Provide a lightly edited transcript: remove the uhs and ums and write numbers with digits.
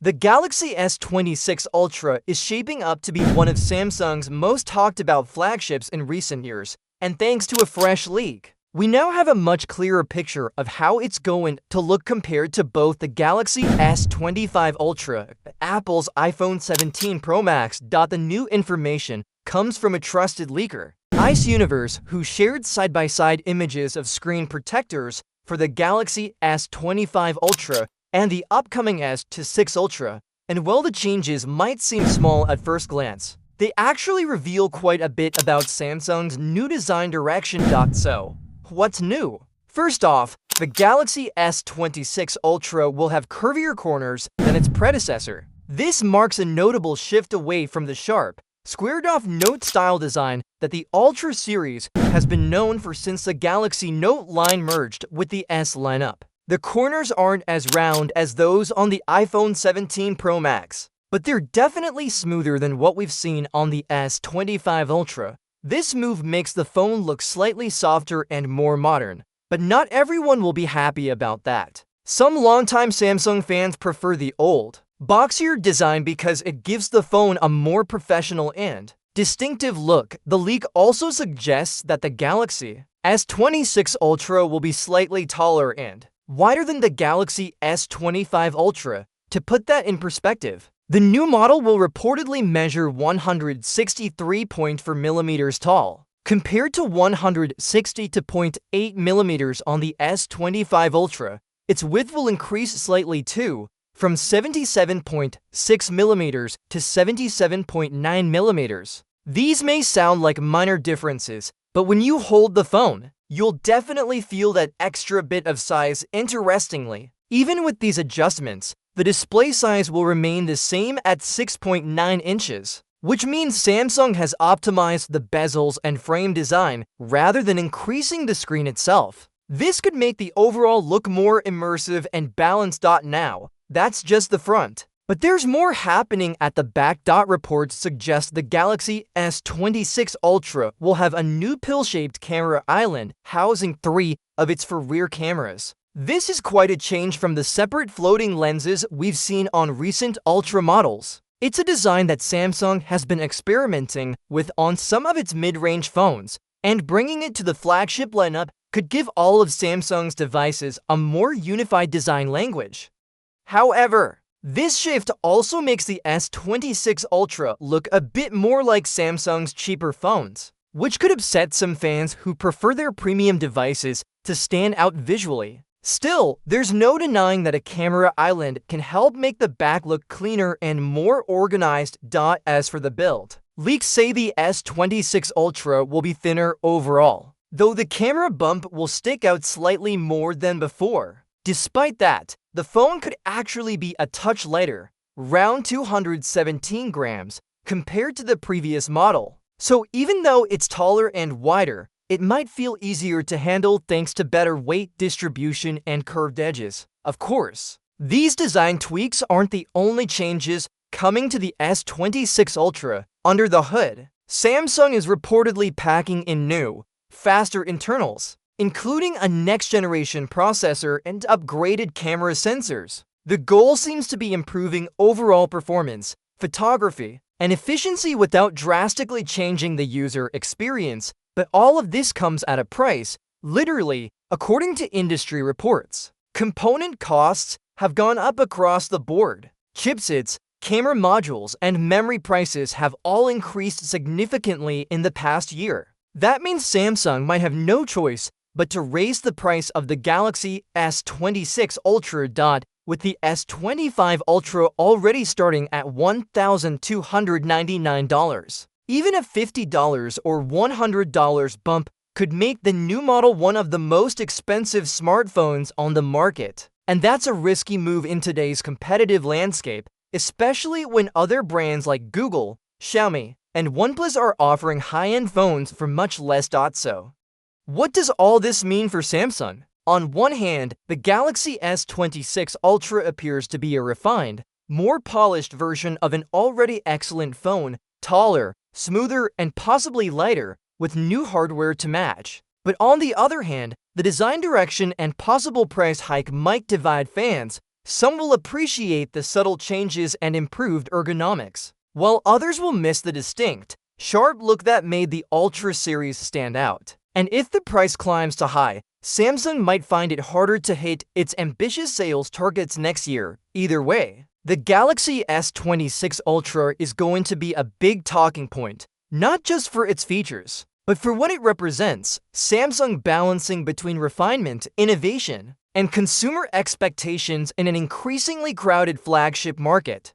The Galaxy S26 Ultra is shaping up to be one of Samsung's most talked about flagships in recent years, and thanks to a fresh leak, we now have a much clearer picture of how it's going to look compared to both the Galaxy S25 Ultra and Apple's iPhone 17 Pro Max. The new information comes from a trusted leaker, Ice Universe, who shared side-by-side images of screen protectors for the Galaxy S25 Ultra and the upcoming S26 Ultra, and while the changes might seem small at first glance, they actually reveal quite a bit about Samsung's new design direction. So, what's new? First off, the Galaxy S26 Ultra will have curvier corners than its predecessor. This marks a notable shift away from the sharp, squared-off Note-style design that the Ultra series has been known for since the Galaxy Note line merged with the S lineup. The corners aren't as round as those on the iPhone 17 Pro Max, but they're definitely smoother than what we've seen on the S25 Ultra. This move makes the phone look slightly softer and more modern, but not everyone will be happy about that. Some longtime Samsung fans prefer the old, boxier design because it gives the phone a more professional and distinctive look. The leak also suggests that the Galaxy S26 Ultra will be slightly taller and wider than the Galaxy S25 Ultra. To put that in perspective, the new model will reportedly measure 163.4 millimeters tall, compared to 160.8 millimeters on the S25 Ultra. Its width will increase slightly too, from 77.6 millimeters to 77.9 millimeters. These may sound like minor differences, but when you hold the phone, you'll definitely feel that extra bit of size. Interestingly, even with these adjustments, the display size will remain the same at 6.9 inches, which means Samsung has optimized the bezels and frame design rather than increasing the screen itself. This could make the overall look more immersive and balanced. Now, that's just the front. But there's more happening at the back. Reports suggest the Galaxy S26 Ultra will have a new pill-shaped camera island housing 3 of its rear cameras. This is quite a change from the separate floating lenses we've seen on recent Ultra models. It's a design that Samsung has been experimenting with on some of its mid-range phones, and bringing it to the flagship lineup could give all of Samsung's devices a more unified design language. However, this shift also makes the S26 Ultra look a bit more like Samsung's cheaper phones, which could upset some fans who prefer their premium devices to stand out visually. Still, there's no denying that a camera island can help make the back look cleaner and more organized. As for the build, leaks say the S26 Ultra will be thinner overall, though the camera bump will stick out slightly more than before. Despite that, the phone could actually be a touch lighter, around 217 grams, compared to the previous model. So even though it's taller and wider, it might feel easier to handle thanks to better weight distribution and curved edges. Of course, these design tweaks aren't the only changes coming to the S26 Ultra. Under the hood, Samsung is reportedly packing in new, faster internals, including a next-generation processor and upgraded camera sensors. The goal seems to be improving overall performance, photography, and efficiency without drastically changing the user experience, but all of this comes at a price. Literally, according to industry reports, component costs have gone up across the board. Chipsets, camera modules, and memory prices have all increased significantly in the past year. That means Samsung might have no choice but to raise the price of the Galaxy S26 Ultra. With the S25 Ultra already starting at $1,299. Even a $50 or $100 bump could make the new model one of the most expensive smartphones on the market. And that's a risky move in today's competitive landscape, especially when other brands like Google, Xiaomi, and OnePlus are offering high-end phones for much less. So, what does all this mean for Samsung? On one hand, the Galaxy S26 Ultra appears to be a refined, more polished version of an already excellent phone, taller, smoother, and possibly lighter, with new hardware to match. But on the other hand, the design direction and possible price hike might divide fans. Some will appreciate the subtle changes and improved ergonomics, while others will miss the distinct, sharp look that made the Ultra series stand out. And if the price climbs to high, Samsung might find it harder to hit its ambitious sales targets next year. Either way, the Galaxy S26 Ultra is going to be a big talking point, not just for its features, but for what it represents: Samsung balancing between refinement, innovation, and consumer expectations in an increasingly crowded flagship market.